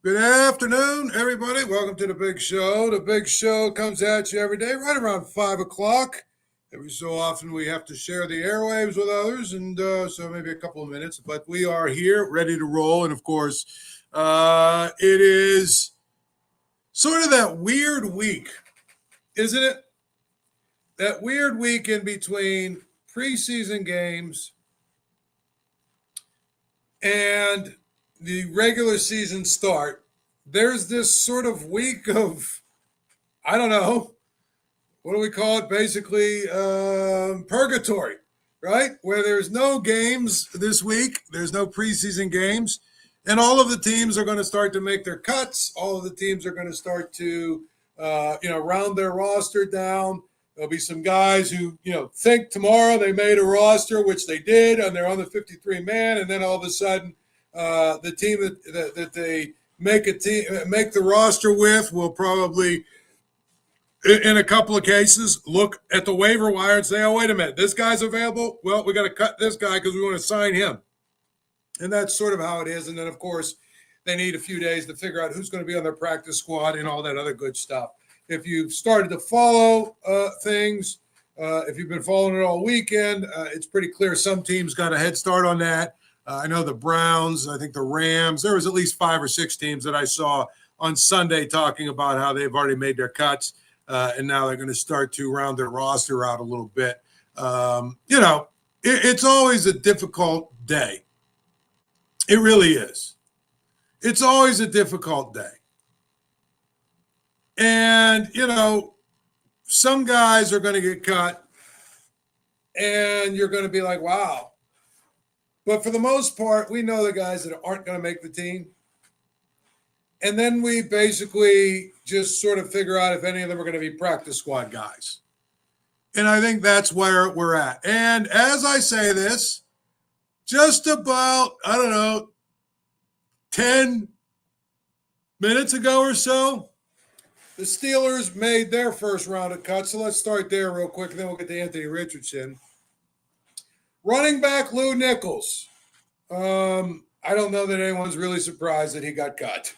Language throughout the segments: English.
Good afternoon, everybody. Welcome to the Big Show. The Big Show comes at you every day right around 5 o'clock. Every so often we have to share the airwaves with others, and so maybe a couple of minutes. But we are here ready to roll. And, of course, it is sort of that weird week, isn't it? That weird week in between preseason games and the regular season start. There's this sort of week of, I don't know, what do we call it? Basically, purgatory, right? Where there's no games this week, there's no preseason games, and all of the teams are going to start to make their cuts. All of the teams are going to start to, round their roster down. There'll be some guys who, think tomorrow they made a roster, which they did, and they're on the 53-man, and then all of a sudden, the team that they make the roster with will probably, in a couple of cases, look at the waiver wire and say, "Oh, wait a minute, this guy's available. Well, we got to cut this guy because we want to sign him." And that's sort of how it is. And then, of course, they need a few days to figure out who's going to be on their practice squad and all that other good stuff. If you've started to follow things, if you've been following it all weekend, it's pretty clear some teams got a head start on that. I know the Browns, I think the Rams, there was at least 5 or 6 teams that I saw on Sunday talking about how they've already made their cuts, and now they're going to start to round their roster out a little bit. It's always a difficult day. It really is. It's always a difficult day. And, some guys are going to get cut, and you're going to be like, wow. But for the most part, we know the guys that aren't going to make the team. And then we basically just sort of figure out if any of them are going to be practice squad guys. And I think that's where we're at. And as I say this, just about, 10 minutes ago or so, the Steelers made their first round of cuts. So let's start there real quick, and then we'll get to Anthony Richardson. Running back Lou Nichols. I don't know that anyone's really surprised that he got cut.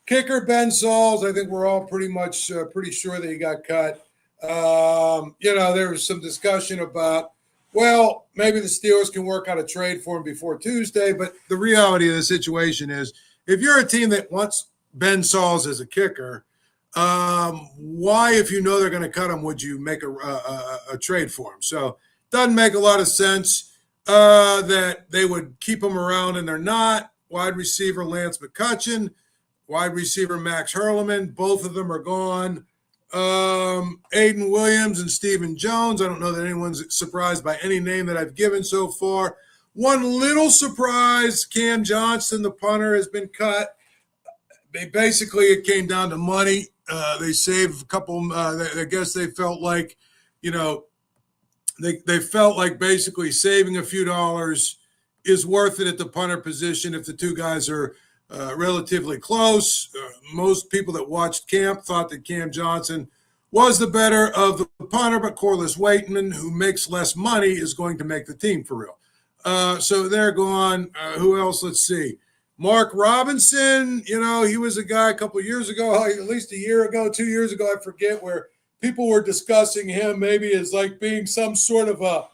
Kicker Ben Sauls, I think we're all pretty sure that he got cut. There was some discussion about, well, maybe the Steelers can work out a trade for him before Tuesday, but the reality of the situation is if you're a team that wants Ben Sauls as a kicker, why, if you know they're going to cut him, would you make a trade for him? So doesn't make a lot of sense that they would keep him around, and they're not. Wide receiver Lance McCutcheon, wide receiver Max Hurleman, both of them are gone. Aiden Williams and Stephen Jones, I don't know that anyone's surprised by any name that I've given so far. One little surprise, Cam Johnson, the punter, has been cut. It came down to money. They saved a couple. I guess they felt like, they felt like basically saving a few dollars is worth it at the punter position if the two guys are relatively close. Most people that watched camp thought that Cam Johnson was the better of the punter, but Corliss Waitman, who makes less money, is going to make the team for real. So they're gone. Who else? Let's see. Mark Robinson, he was a guy a couple of years ago, at least a year ago, 2 years ago, I forget, where people were discussing him maybe as like being some sort of a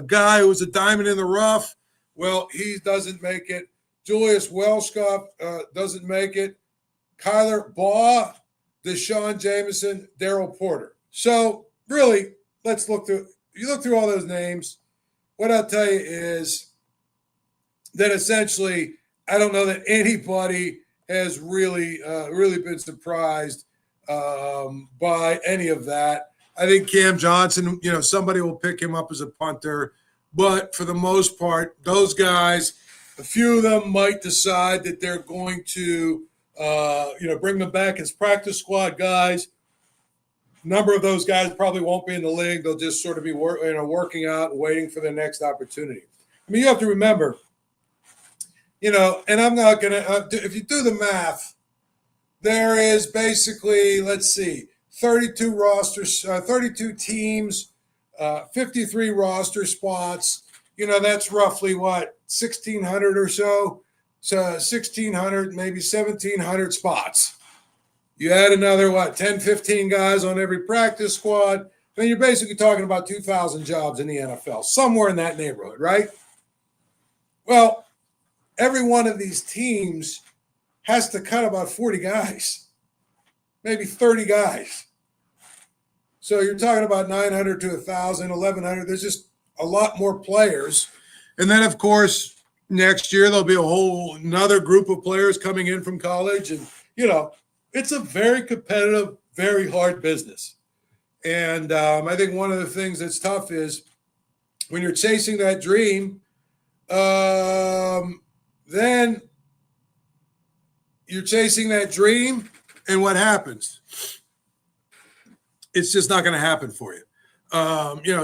guy who was a diamond in the rough. Well, he doesn't make it. Julius Welshkoff doesn't make it. Kyler Baugh, Deshaun Jameson, Daryl Porter. So really, let's look through. You look through all those names. What I'll tell you is that essentially, I don't know that anybody has really been surprised by any of that. I think Cam Johnson, somebody will pick him up as a punter, but for the most part, those guys, a few of them might decide that they're going to, bring them back as practice squad guys. A number of those guys probably won't be in the league. They'll just sort of be working out and waiting for their next opportunity. I mean, you have to remember, and I'm not going to, if you do the math, there is basically, 32 rosters, 32 teams, 53 roster spots. That's roughly 1,600 or so. So 1,600, maybe 1,700 spots. You add another, 10, 15 guys on every practice squad. I mean, you're basically talking about 2,000 jobs in the NFL, somewhere in that neighborhood, right? Well, every one of these teams has to cut about 40 guys, maybe 30 guys. So you're talking about 900 to 1,000, 1,100. There's just a lot more players. And then, of course, next year there'll be another group of players coming in from college. And, it's a very competitive, very hard business. And I think one of the things that's tough is when you're chasing that dream, then you're chasing that dream, and what happens? It's just not going to happen for you.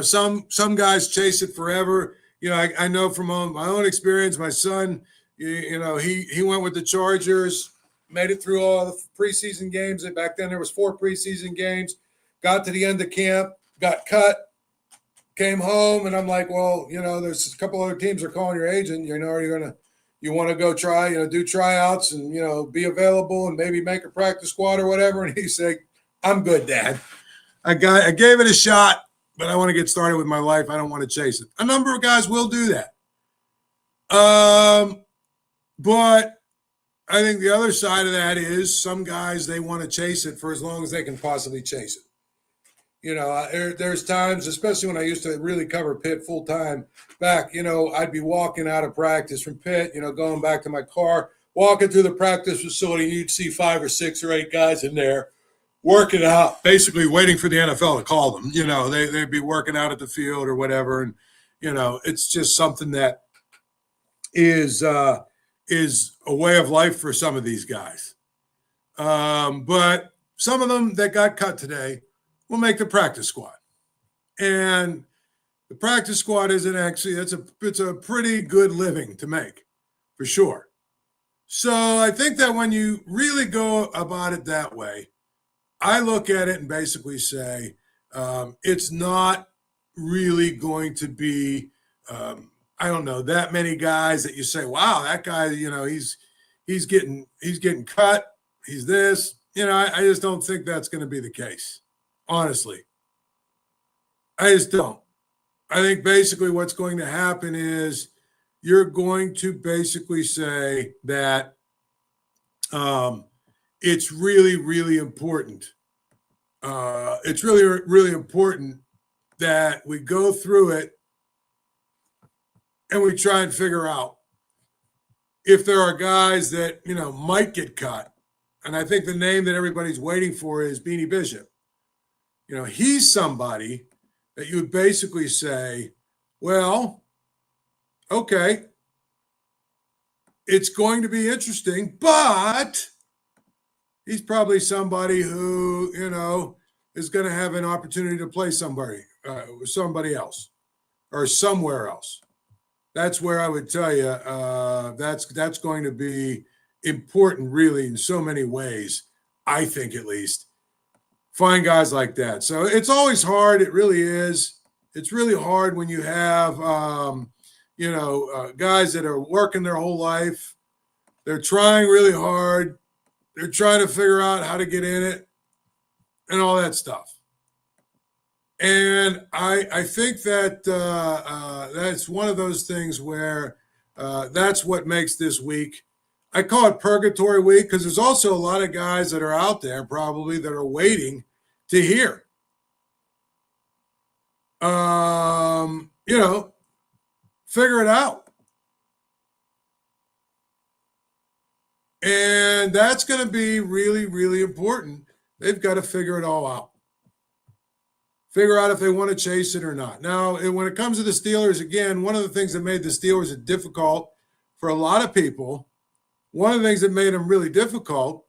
Some guys chase it forever. I know from my own experience, my son, he went with the Chargers, made it through all the preseason games. And back then there was 4 preseason games, got to the end of camp, got cut, came home. And I'm like, well, there's a couple other teams are calling your agent. You want to go try, do tryouts and, be available and maybe make a practice squad or whatever. And he said, I'm good, Dad. I gave it a shot, but I want to get started with my life. I don't want to chase it. A number of guys will do that. But I think the other side of that is some guys, they want to chase it for as long as they can possibly chase it. There's times, especially when I used to really cover Pitt full time back, I'd be walking out of practice from Pitt, going back to my car, walking through the practice facility, and you'd see 5 or 6 or 8 guys in there working out, basically waiting for the NFL to call them. They'd be working out at the field or whatever. And, it's just something that is a way of life for some of these guys. But some of them that got cut today will make the practice squad. And the practice squad isn't actually, it's a pretty good living to make, for sure. So I think that when you really go about it that way, I look at it and basically say it's not really going to be, that many guys that you say, wow, that guy, he's getting cut. He's this. I just don't think that's going to be the case. Honestly, I just don't. I think basically what's going to happen is you're going to basically say that it's really, really important. It's really, really important that we go through it and we try and figure out if there are guys that, might get cut. And I think the name that everybody's waiting for is Beanie Bishop. He's somebody that you would basically say, well, okay, it's going to be interesting, but he's probably somebody who, is going to have an opportunity to play somebody else or somewhere else. That's where I would tell you that's going to be important, really, in so many ways, I think at least. Find guys like that. So it's always hard. It really is. It's really hard when you have, guys that are working their whole life. They're trying really hard. They're trying to figure out how to get in it and all that stuff. And I think that that's one of those things where that's what makes this week. I call it Purgatory Week because there's also a lot of guys that are out there probably that are waiting to hear. Figure it out. And that's going to be really, really important. They've got to figure it all out. Figure out if they want to chase it or not. Now, when it comes to the Steelers, again, one of the things that made the Steelers difficult for a lot of people, one of the things that made them really difficult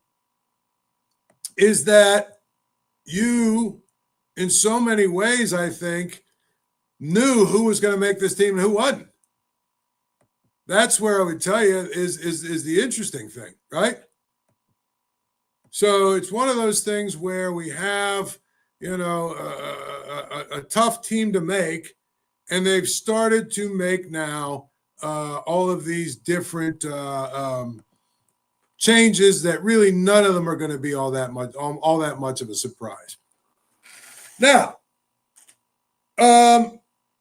is that you, in so many ways, I think, knew who was going to make this team and who wasn't. That's where I would tell you is the interesting thing, right? So it's one of those things where we have, a tough team to make, and they've started to make now all of these different changes that really none of them are going to be all that much of a surprise. Now,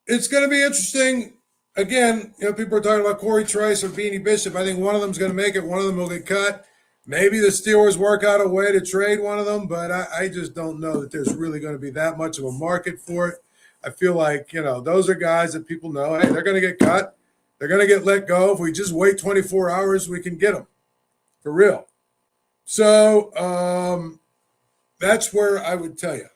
it's going to be interesting. Again, people are talking about Corey Trice or Beanie Bishop. I think one of them is going to make it. One of them will get cut. Maybe the Steelers work out a way to trade one of them, but I just don't know that there's really going to be that much of a market for it. I feel like, those are guys that people know, hey, they're going to get cut. They're going to get let go. If we just wait 24 hours, we can get them for real. So that's where I would tell you.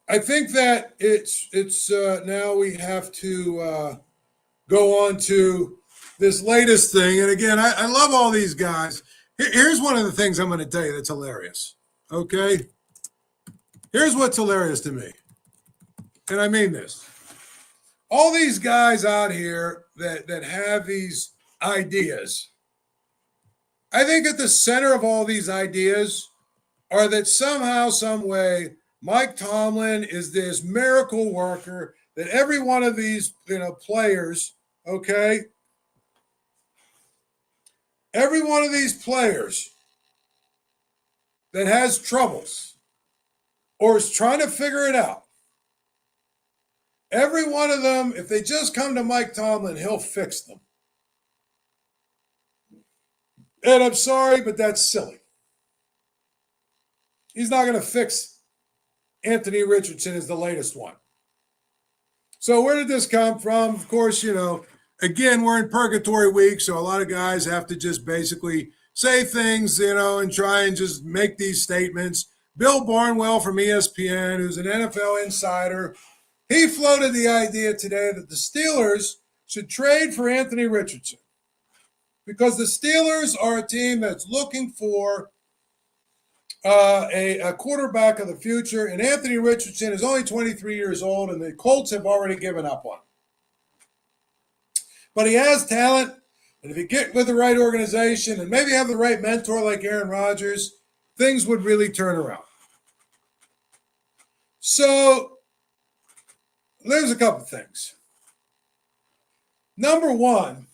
I think that it's now we have to go on to this latest thing. And again, I love all these guys. Here's one of the things I'm going to tell you that's hilarious. Okay? Here's what's hilarious to me. And I mean this. All these guys out here that have these ideas, I think at the center of all these ideas are that somehow, some way, Mike Tomlin is this miracle worker that every one of these, players, okay? Every one of these players that has troubles or is trying to figure it out, every one of them, if they just come to Mike Tomlin, he'll fix them. And I'm sorry, but that's silly. He's not going to fix Anthony Richardson is the latest one. So where did this come from? Of course, again, we're in purgatory week, so a lot of guys have to just basically say things, and try and just make these statements. Bill Barnwell from ESPN, who's an NFL insider, he floated the idea today that the Steelers should trade for Anthony Richardson because the Steelers are a team that's looking for a quarterback of the future, and Anthony Richardson is only 23 years old, and the Colts have already given up on him. But he has talent, and if you get with the right organization and maybe have the right mentor like Aaron Rodgers, things would really turn around. So there's a couple things. Number one,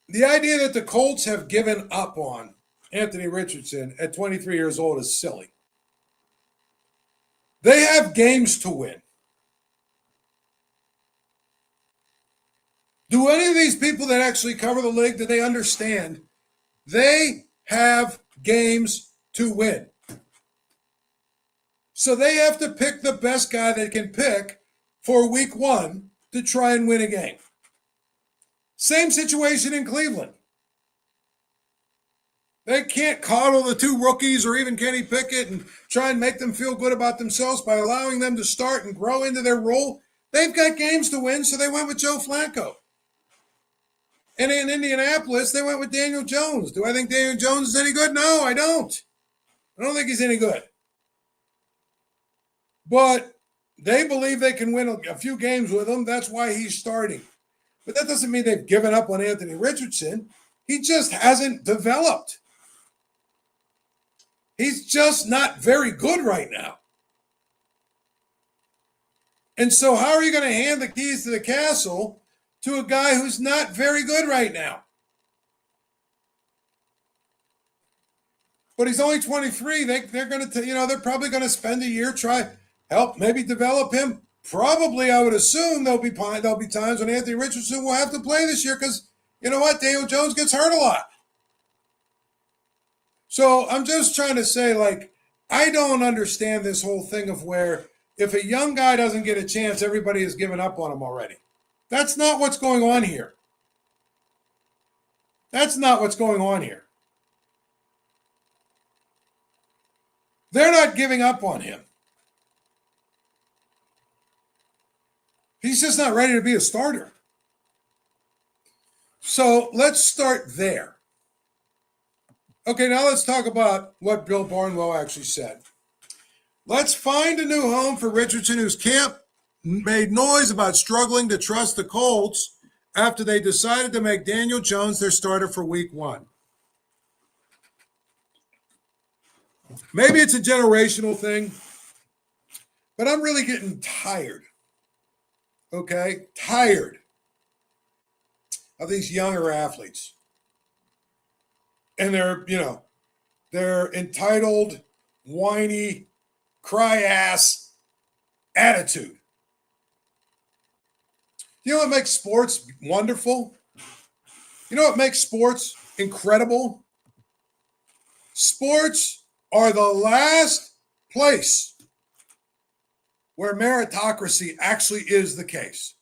the idea that the Colts have given up on Anthony Richardson at 23 years old is silly. They have games to win. Do any of these people that actually cover the league, do they understand? They have games to win. So they have to pick the best guy they can pick for week one to try and win a game. Same situation in Cleveland. They can't coddle the two rookies or even Kenny Pickett and try and make them feel good about themselves by allowing them to start and grow into their role. They've got games to win, so they went with Joe Flacco. And in Indianapolis, they went with Daniel Jones. Do I think Daniel Jones is any good? No, I don't. I don't think he's any good. But they believe they can win a few games with him. That's why he's starting. But that doesn't mean they've given up on Anthony Richardson. He just hasn't developed. He's just not very good right now. And so how are you going to hand the keys to the castle to a guy who's not very good right now? But he's only 23. They're going to, they're probably going to spend a year, help maybe develop him. Probably, I would assume there'll be times when Anthony Richardson will have to play this year because, you know what, Daniel Jones gets hurt a lot. So I'm just trying to say, I don't understand this whole thing of where if a young guy doesn't get a chance, everybody has given up on him already. That's not what's going on here. That's not what's going on here. They're not giving up on him. He's just not ready to be a starter. So let's start there. Okay, now let's talk about what Bill Barnwell actually said. Let's find a new home for Richardson, whose camp made noise about struggling to trust the Colts after they decided to make Daniel Jones their starter for week one. Maybe it's a generational thing. But I'm really getting tired. Okay? Tired of these younger athletes. And they're entitled, whiny, cry-ass attitude. You know what makes sports wonderful? You know what makes sports incredible? Sports are the last place where meritocracy actually is the case.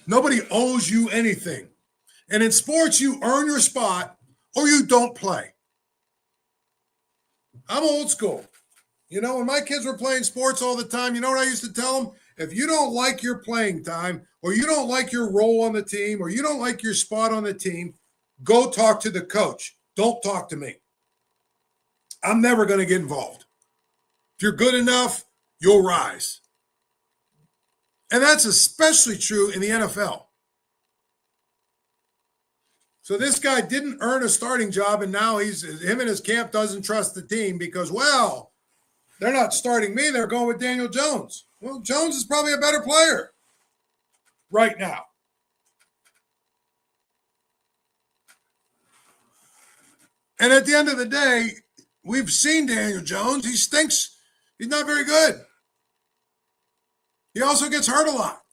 Nobody owes you anything. And in sports, you earn your spot or you don't play. I'm old school. When my kids were playing sports all the time, you know what I used to tell them? If you don't like your playing time, or you don't like your role on the team, or you don't like your spot on the team, go talk to the coach. Don't talk to me. I'm never going to get involved. If you're good enough, you'll rise. And that's especially true in the NFL. So this guy didn't earn a starting job, and now him and his camp doesn't trust the team because, well, they're not starting me. They're going with Daniel Jones. Well, Jones is probably a better player right now. And at the end of the day, we've seen Daniel Jones. He stinks. He's not very good. He also gets hurt a lot.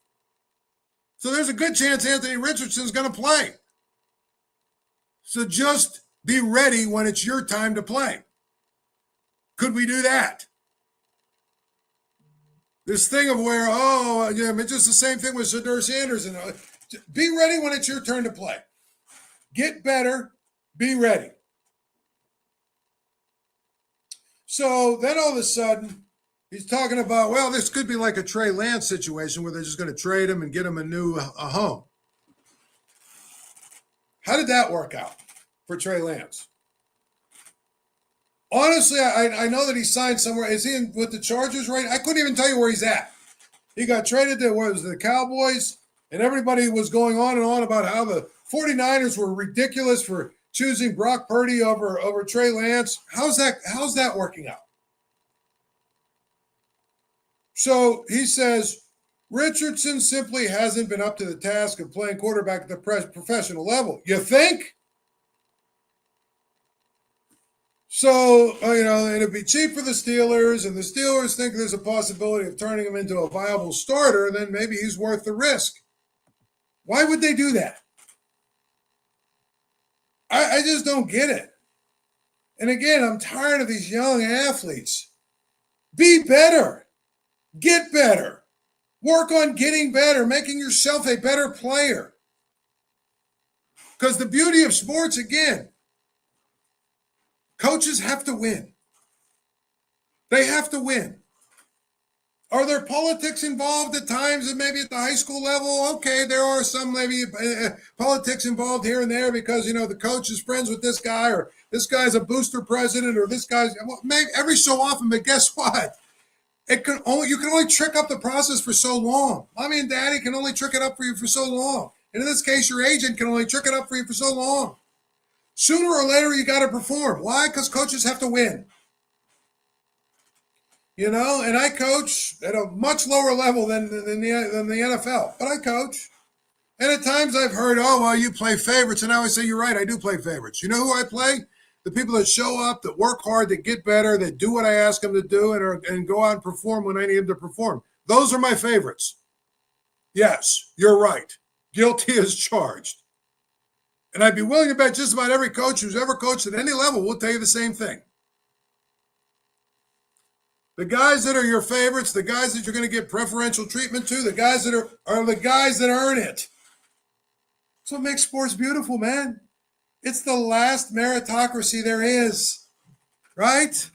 So there's a good chance Anthony Richardson's going to play. So just be ready when it's your time to play. Could we do that? This thing of where, it's just the same thing with Shedeur Sanders. And be ready when it's your turn to play. Get better. Be ready. So then all of a sudden, he's talking about, well, this could be like a Trey Lance situation where they're just going to trade him and get him a home. How did that work out for Trey Lance? Honestly, I know that he signed somewhere. Is he with the Chargers right? I couldn't even tell you where he's at. He got traded to the Cowboys, and everybody was going on and on about how the 49ers were ridiculous for choosing Brock Purdy over Trey Lance. How's that working out? So he says, Richardson simply hasn't been up to the task of playing quarterback at the professional level. You think? So, and it'd be cheap for the Steelers, and the Steelers think there's a possibility of turning him into a viable starter, then maybe he's worth the risk. Why would they do that? I just don't get it. And again, I'm tired of these young athletes. Be better. Get better. Work on getting better, making yourself a better player. Because the beauty of sports, again, coaches have to win. They have to win. Are there politics involved at times, and maybe at the high school level? Okay, there are some maybe politics involved here and there because, the coach is friends with this guy, or this guy's a booster president, or this guy's maybe every so often. But guess what? You can only trick up the process for so long. Mommy and daddy can only trick it up for you for so long. And in this case, your agent can only trick it up for you for so long. Sooner or later, you got to perform. Why? Because coaches have to win. And I coach at a much lower level than the NFL, but I coach. And at times I've heard, you play favorites. And I always say, you're right, I do play favorites. You know who I play? The people that show up, that work hard, that get better, that do what I ask them to do, and go out and perform when I need them to perform. Those are my favorites. Yes, you're right. Guilty as charged. And I'd be willing to bet just about every coach who's ever coached at any level will tell you the same thing. The guys that are your favorites, the guys that you're going to get preferential treatment to, the guys that are the guys that earn it. That's what makes sports beautiful, man. It's the last meritocracy there is, right?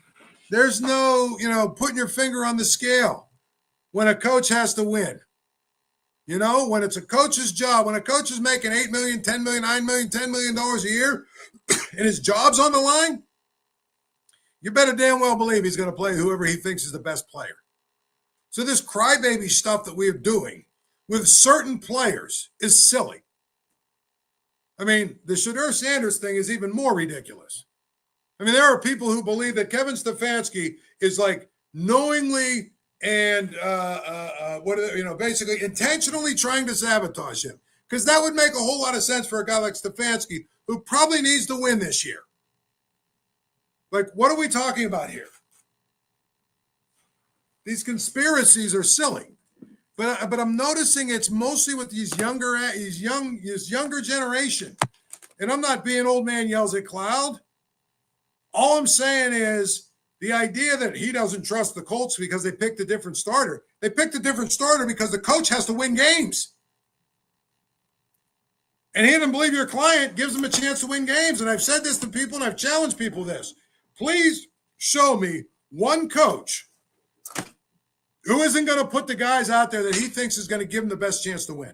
There's no, putting your finger on the scale when a coach has to win. When it's a coach's job, when a coach is making $8 million, $10 million, $9 million, $10 million a year, and his job's on the line, you better damn well believe he's going to play whoever he thinks is the best player. So this crybaby stuff that we're doing with certain players is silly. I mean, the Shedeur Sanders thing is even more ridiculous. I mean, there are people who believe that Kevin Stefanski is like knowingly and basically intentionally trying to sabotage him. Because that would make a whole lot of sense for a guy like Stefanski, who probably needs to win this year. Like, what are we talking about here? These conspiracies are silly. But I'm noticing it's mostly with this younger generation. And I'm not being old man yells at cloud. All I'm saying is the idea that he doesn't trust the Colts because they picked a different starter. They picked a different starter because the coach has to win games. And he didn't believe your client gives them a chance to win games. And I've said this to people and I've challenged people this. Please show me one coach who isn't going to put the guys out there that he thinks is going to give them the best chance to win.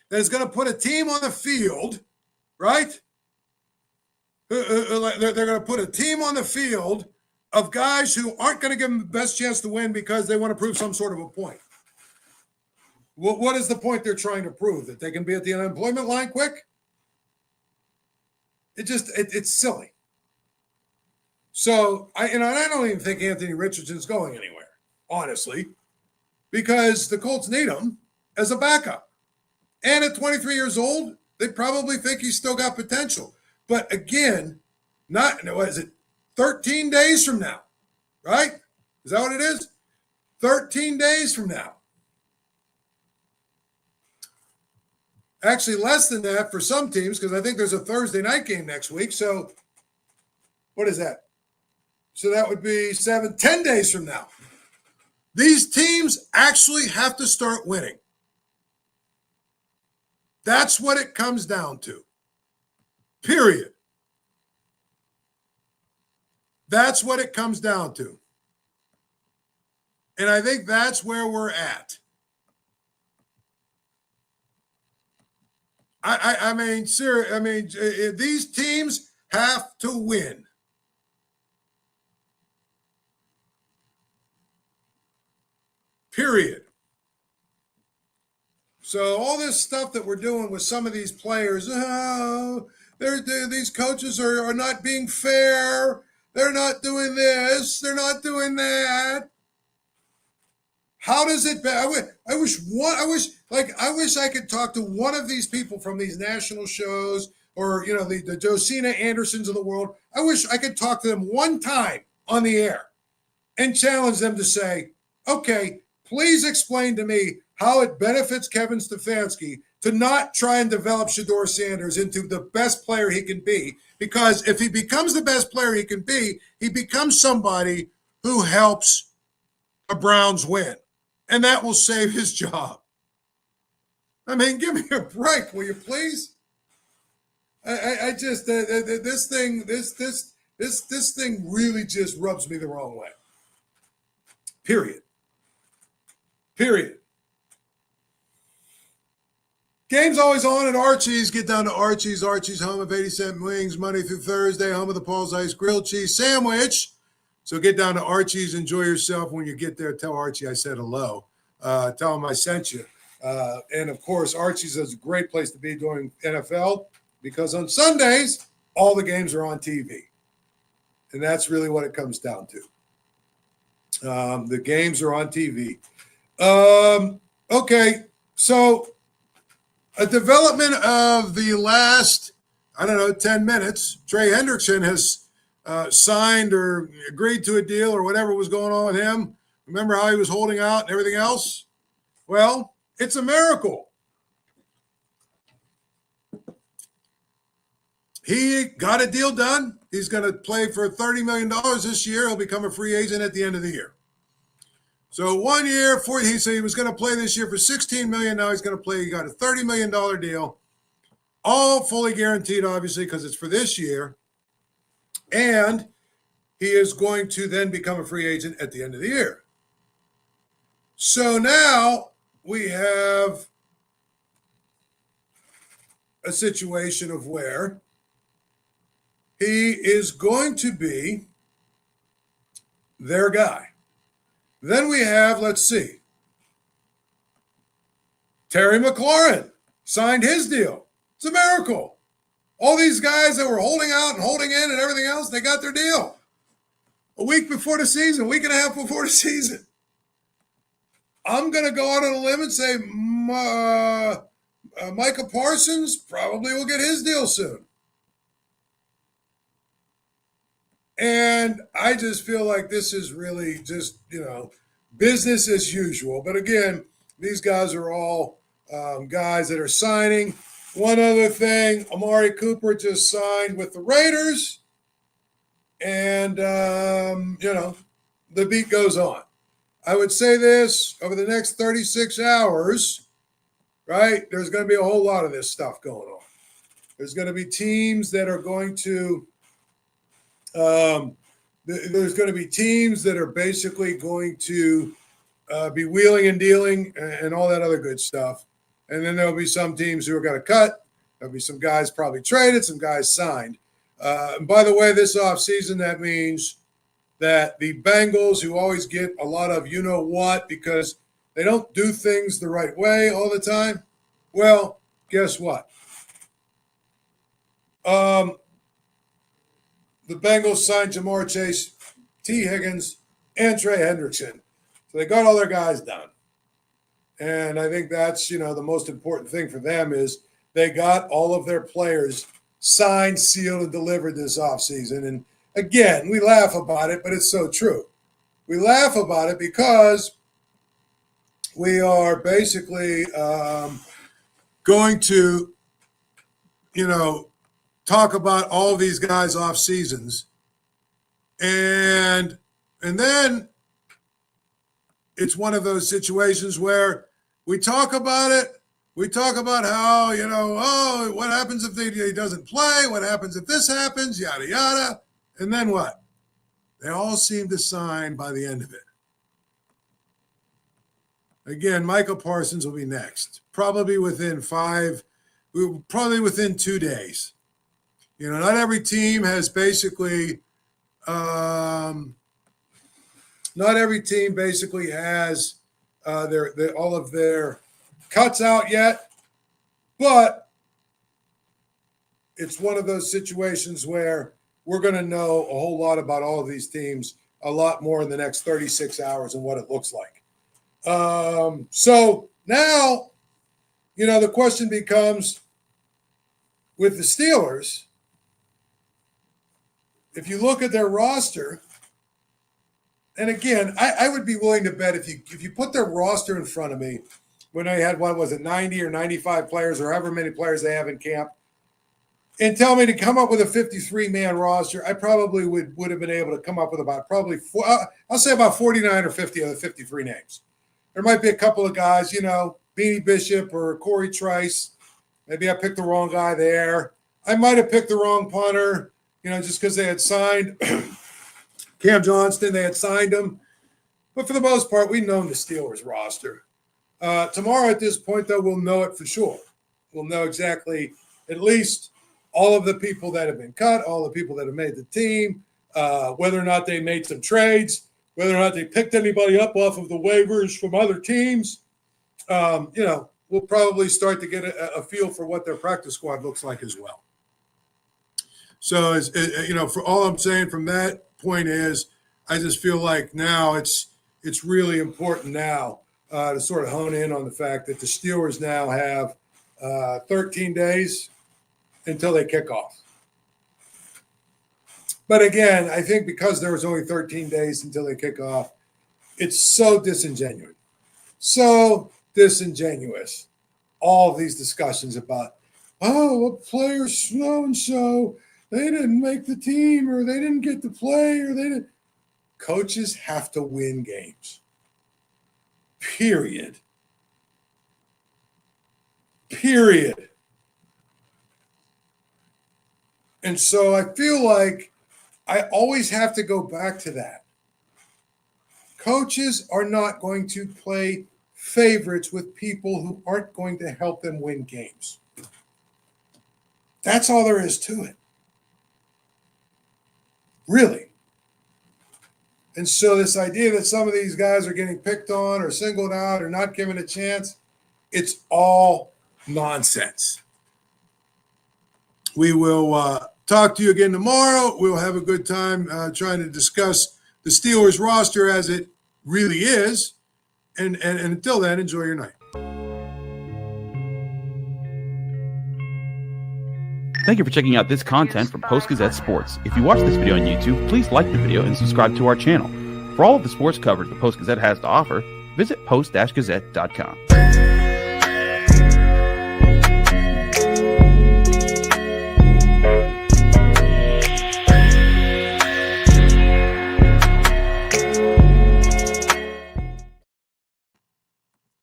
That is going to put a team on the field, right? They're going to put a team on the field of guys who aren't going to give them the best chance to win because they want to prove some sort of a point. What is the point they're trying to prove? That they can be at the unemployment line quick? It's silly. So, I don't even think Anthony Richardson's going anywhere. Honestly, because the Colts need him as a backup. And at 23 years old, they probably think he's still got potential. But again, 13 days from now, right? Is that what it is? 13 days from now. Actually, less than that for some teams, because I think there's a Thursday night game next week. So what is that? So that would be 10 days from now. These teams actually have to start winning. That's what it comes down to. Period. That's what it comes down to. And I think that's where we're at. These teams have to win. Period. So all this stuff that we're doing with some of these players, these coaches are not being fair. They're not doing this. They're not doing that. How does it? I wish I could talk to one of these people from these national shows, or the Josina Andersons of the world. I wish I could talk to them one time on the air and challenge them to say, okay, please explain to me how it benefits Kevin Stefanski to not try and develop Shedeur Sanders into the best player he can be. Because if he becomes the best player he can be, he becomes somebody who helps the Browns win. And that will save his job. I mean, give me a break, will you please? This thing really just rubs me the wrong way. Period. Game's always on at Archie's. Get down to Archie's. Archie's, home of 80-cent wings, Monday through Thursday, home of the Paul Zeise grilled cheese sandwich. So get down to Archie's. Enjoy yourself. When you get there, tell Archie I said hello. Tell him I sent you. And, of course, Archie's is a great place to be during NFL because on Sundays, all the games are on TV. And that's really what it comes down to. The games are on TV. Okay, so a development of the last, 10 minutes, Trey Hendrickson has signed or agreed to a deal or whatever was going on with him. Remember how he was holding out and everything else? Well, it's a miracle. He got a deal done. He's going to play for $30 million this year. He'll become a free agent at the end of the year. So 1 year, he said he was going to play this year for $16 million. Now he's going to play. He got a $30 million deal, all fully guaranteed, obviously, because it's for this year. And he is going to then become a free agent at the end of the year. So now we have a situation of where he is going to be their guy. Then we have, let's see, Terry McLaurin signed his deal. It's a miracle. All these guys that were holding out and holding in and everything else, they got their deal. a week before the season, a week and a half before the season. I'm going to go out on a limb and say Micah Parsons probably will get his deal soon. And I just feel like this is really just, business as usual. But again, these guys are all guys that are signing. One other thing, Amari Cooper just signed with the Raiders. And, the beat goes on. I would say this, over the next 36 hours, right, there's going to be a whole lot of this stuff going on. There's going to be teams that are going to there's going to be teams that are basically going to be wheeling and dealing and all that other good stuff. And then there'll be some teams who are going to cut. There'll be some guys probably traded, some guys signed. And by the way, this offseason, that means that the Bengals, who always get a lot of you-know-what because they don't do things the right way all the time, well, guess what? The Bengals signed Jamar Chase, T. Higgins, and Trey Hendrickson. So they got all their guys done. And I think that's, the most important thing for them is they got all of their players signed, sealed, and delivered this offseason. And again, we laugh about it, but it's so true. We laugh about it because we are basically going to, talk about all these guys off seasons. And then it's one of those situations where we talk about it. We talk about how, what happens if he doesn't play? What happens if this happens? Yada, yada. And then what? They all seem to sign by the end of it. Again, Michael Parsons will be next, probably within 2 days. Not every team has basically, not every team basically has all of their cuts out yet, but it's one of those situations where we're going to know a whole lot about all of these teams, a lot more in the next 36 hours and what it looks like. So now, the question becomes with the Steelers, if you look at their roster, and again, I would be willing to bet if you put their roster in front of me, when they had, 90 or 95 players or however many players they have in camp, and tell me to come up with a 53-man roster, I probably would have been able to come up with about I'll say about 49 or 50 of the 53 names. There might be a couple of guys, Beanie Bishop or Corey Trice. Maybe I picked the wrong guy there. I might have picked the wrong punter, just because they had signed Cam Johnston, they had signed him. But for the most part, we've known the Steelers roster. Tomorrow at this point, though, we'll know it for sure. We'll know exactly at least all of the people that have been cut, all the people that have made the team, whether or not they made some trades, whether or not they picked anybody up off of the waivers from other teams. We'll probably start to get a feel for what their practice squad looks like as well. So, for all I'm saying from that point is, I just feel like now it's really important now to sort of hone in on the fact that the Steelers now have 13 days until they kick off. But again, I think because there was only 13 days until they kick off, it's so disingenuous. So disingenuous. All of these discussions about, what player so-and-so, they didn't make the team or they didn't get to play or they didn't. Coaches have to win games. Period. And so I feel like I always have to go back to that. Coaches are not going to play favorites with people who aren't going to help them win games. That's all there is to it. Really. And so this idea that some of these guys are getting picked on or singled out or not given a chance, it's all nonsense. We will talk to you again tomorrow. We'll have a good time trying to discuss the Steelers roster as it really is. And until then, enjoy your night. Thank you for checking out this content from Post-Gazette Sports. If you watch this video on YouTube, please like the video and subscribe to our channel. For all of the sports coverage the Post-Gazette has to offer, visit post-gazette.com.